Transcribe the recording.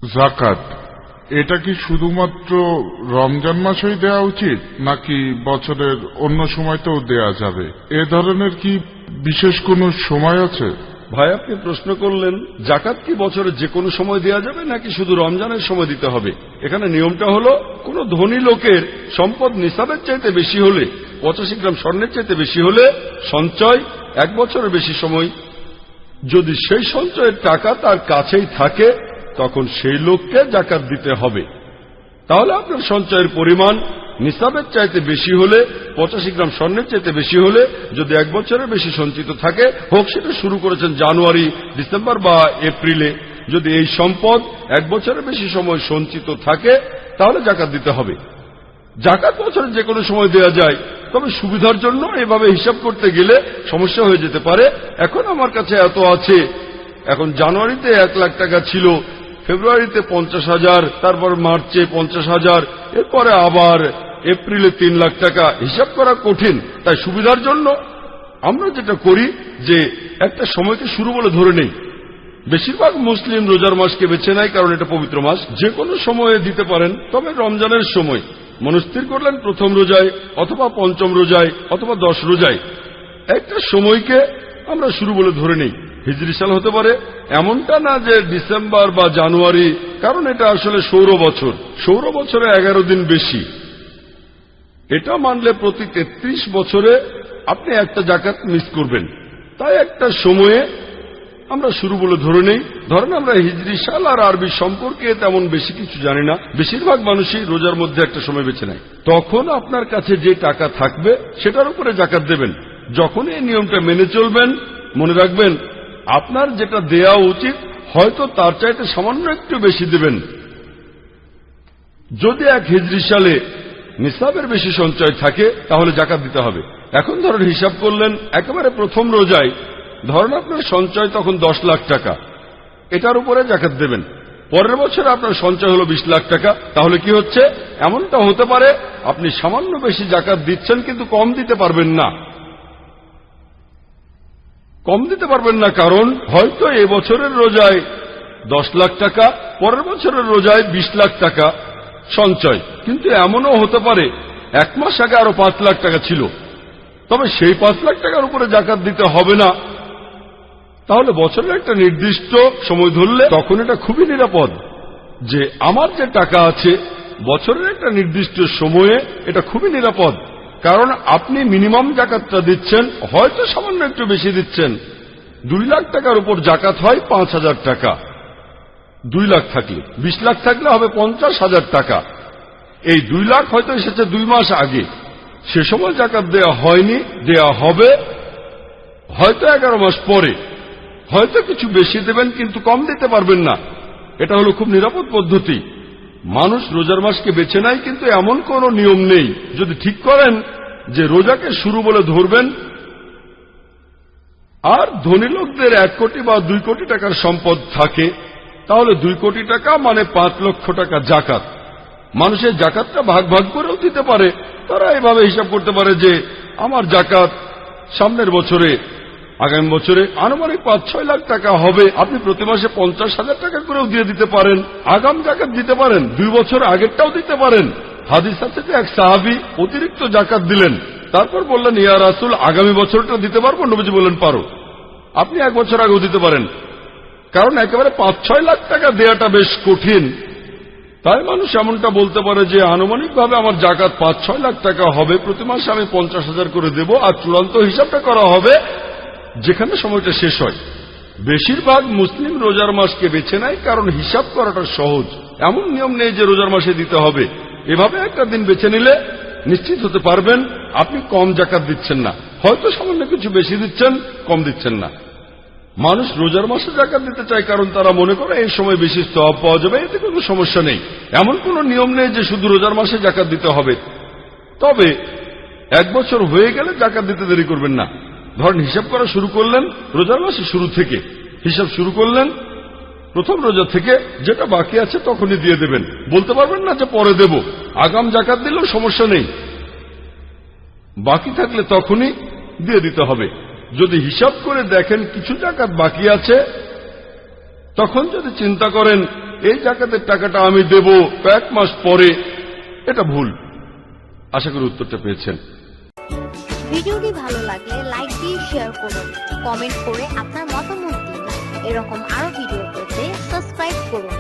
জাকাত এটা কি শুধুমাত্র রমজান মাসেই দেওয়া উচিত নাকি বছরের অন্য সময়তেও দেয়া যাবে? এ ধরনের কি বিশেষ কোনো সময় আছে? ভাই, আপনি প্রশ্ন করলেন জাকাত কি বছরের যে কোনো সময় দেওয়া যাবে নাকি শুধু রমজানের সময় দিতে হবে। এখানে নিয়মটা হলো, কোন ধনী লোকের সম্পদ নিসাবের চাইতে বেশি হলে, 85 গ্রাম স্বর্ণের চাইতে বেশি হলে সঞ্চয় 1 বছরের বেশি সময়, যদি সেই সঞ্চয়ের টাকা তার কাছেই থাকে তখন সেই লোককে জাকাত দিতে হবে। তাহলে আপনার সঞ্চয়ের পরিমাণ নিসাবের চাইতে বেশি হলে, 85 গ্রাম স্বর্ণের চাইতে বেশি হলে, যদি 1 বছরের বেশি সঞ্চিত থাকে, হোক সেটা শুরু করেছেন জানুয়ারি, ডিসেম্বর বা এপ্রিলে, যদি এই সম্পদ 1 বছরের বেশি সময় সঞ্চিত থাকে তাহলে জাকাত দিতে হবে। জাকাত বছরে যে কোনো সময় দেওয়া যায়, তবে সুবিধার জন্য এভাবে হিসাব করতে গেলে সমস্যা হয়ে যেতে পারে। এখন আমার কাছে এত আছে, এখন জানুয়ারিতে 1 লাখ টাকা ছিল, ফেব্রুয়ারিতে 50,000, তারপর মার্চে 50,000, এরপরে আবার এপ্রিলে 3 লাখ টাকা, হিসাব করা কঠিন। তাই সুবিধার জন্য আমরা যেটা করি যে একটা সময়কে শুরু বলে ধরে নেই। বেশিরভাগ মুসলিম রোজার মাসকে বেছে নেয় কারণ এটা পবিত্র মাস, যে কোনো সময়ে দিতে পারেন। তবে রমজানের সময় মনস্থির করলেন প্রথম রোজায় অথবা পঞ্চম রোজায় অথবা 10 রোজায়, একটা সময়কে আমরা শুরু বলে ধরে নেই। হিজরি সাল হতে পারে, এমনটা না যে ডিসেম্বর বা জানুয়ারি, কারণ এটা আসলে সৌর বছর। সৌর বছরে 11 দিন বেশি। এটা মানলে প্রতি 33 বছরে আপনি একটা জাকাত মিস করবেন। তাই একটা সময়ে আমরা শুরু বলে ধরে নেই। ধরেন আমরা হিজরি সাল আর আরবি সম্পর্কে তেমন বেশি কিছু জানি না, বেশিরভাগ মানুষই রোজার মধ্যে একটা সময় বেছে নেয়। তখন আপনার কাছে যে টাকা থাকবে সেটার উপরে জাকাত দেবেন। যখন এই নিয়মটা মেনে চলবেন, মনে রাখবেন আপনার যেটা দেয়া উচিত হয়তো তার চাইতে সামান্য একটু বেশি দেবেন। যদি 1 হিজরি সালে নিসাবের বেশি সঞ্চয় থাকে তাহলে জাকাত দিতে হবে। এখন ধরেন হিসাব করলেন একেবারে প্রথম রোজায়, ধরেন আপনার সঞ্চয় তখন 10 লাখ টাকা, এটার উপরে জাকাত দেবেন। পরের বছর আপনার সঞ্চয় হলো 20 লাখ টাকা। তাহলে কি হচ্ছে, এমনটা হতে পারে আপনি সামান্য বেশি জাকাত দিচ্ছেন কিন্তু কম দিতে পারবেন না। কম দিতে পারবেন না কারণ হয়তো এবছরের রোজায় 10 লাখ টাকা, পরের বছরের রোজায় 20 লাখ টাকা সঞ্চয়, কিন্তু এমনও হতে পারে 1 মাস আগে আরো 5 লাখ টাকা ছিল, তবে সেই 5 লাখ টাকার উপরে জাকাত দিতে হবে না। তাহলে বছরের একটা নির্দিষ্ট সময় ধরলে তখন এটা খুবই নিরাপদ যে আমার যে টাকা আছে বছরের একটা নির্দিষ্ট সময়ে এটা খুবই নিরাপদ, কারণ আপনি মিনিমাম জাকাতটা দিচ্ছেন, হয়তো সামান্য একটু বেশি দিচ্ছেন। 2 লাখ টাকার উপর জাকাত হয় 5,000 টাকা। 2 লাখ থাকলে, 20 লাখ থাকলে হবে 50,000 টাকা। এই 2 লাখ হয়তো এসেছে 2 মাস আগে, সে সময় জাকাত দেয়া হয়নি, দেয়া হবে হয়তো 11 মাস পরে। হয়তো কিছু বেশি দেবেন কিন্তু কম দিতে পারবেন না। এটা হলো খুব নিরাপদ পদ্ধতি। মানুষ রোজার মাসকে বেছে নেয় কিন্তু এমন কোনো নিয়ম নেই। যদি ঠিক করেন যে রোজাকে শুরু বলে ধরবেন, আর ধনী লোকদের 1 কোটি বা 2 কোটি টাকার সম্পদ থাকে, তাহলে 2 কোটি টাকা মানে 5 লক্ষ টাকা জাকাত। মানুষের জাকাতটা ভাগ ভাগ করেও দিতে পারে। তারা এভাবে হিসাব করতে পারে যে আমার জাকাত সামনের বছরে, আগামী বছরে আনুমানিক 5-6 লাখ টাকা হবে। আপনি প্রতি মাসে 50,000 টাকা করেও দিয়ে দিতে পারেন, আগাম জাকাত দিতে পারেন, 2 বছর আগেরটাও দিতে পারেন। হাদিস আছে যে এক সাহাবী অতিরিক্ত জাকাত দিলেন, তারপর বললেন ইয়া রাসূল আগামী বছরটা দিতে পারবো? নবীজি বললেন পারো। আপনি 1 বছর আগেও দিতে পারেন, কারণ একেবারে 5-6 লাখ টাকা দেওয়াটা বেশ কঠিন। তাই মানুষ এমনটা বলতে পারে যে আনুমানিকভাবে আমার জাকাত 5-6 লাখ টাকা হবে, প্রতি মাসে আমি 50,000 করে দেব, আর চূড়ান্ত হিসাবটা করা হবে যেখানে সময়টা শেষ হয়। বেশিরভাগ মুসলিম রোজার মাসকে বেছে নেয় কারণ হিসাব করাটা সহজ। এমন নিয়ম নেই যে রোজার মাসে দিতে হবে। এভাবে একটা দিন বেছে নিলে নিশ্চিত হতে পারবেন আপনি কম জাকাত দিচ্ছেন না, হয়তো সামান্য কিছু বেশি দিচ্ছেন, কম দিচ্ছেন না। মানুষ রোজার মাসে জাকাত দিতে চায় কারণ তারা মনে করে এই সময় বেশি সওয়াব পাওয়া যাবে, এতে কোনো সমস্যা নেই। এমন কোনো নিয়ম নেই যে শুধু রোজার মাসে জাকাত দিতে হবে। তবে 1 বছর হয়ে গেলে জাকাত দিতে দেরি করবেন না। ধরেন হিসাব করা শুরু করলেন রোজার মাসে শুরু থেকে, হিসাব শুরু করলেন প্রথম রোজা থেকে, যেটা বাকি আছে তখনই দিয়ে দেবেন। বলতে পারবেন না যে পরে দেব, আগাম জাকাত দিলেও সমস্যা নেই, বাকি থাকলে তখনই দিয়ে দিতে হবে। যদি হিসাব করে দেখেন কিছু জাকাত বাকি আছে, তখন যদি চিন্তা করেন এই জাকাতের টাকাটা আমি দেব 1 মাস পরে, এটা ভুল। আশা করি উত্তরটা পেয়েছেন। ভিডিওটি ভালো লাগলে লাইক দিয়ে শেয়ার করুন, কমেন্ট করে আপনার মতামত দিন। এরকম আরো ভিডিও পেতে সাবস্ক্রাইব করুন।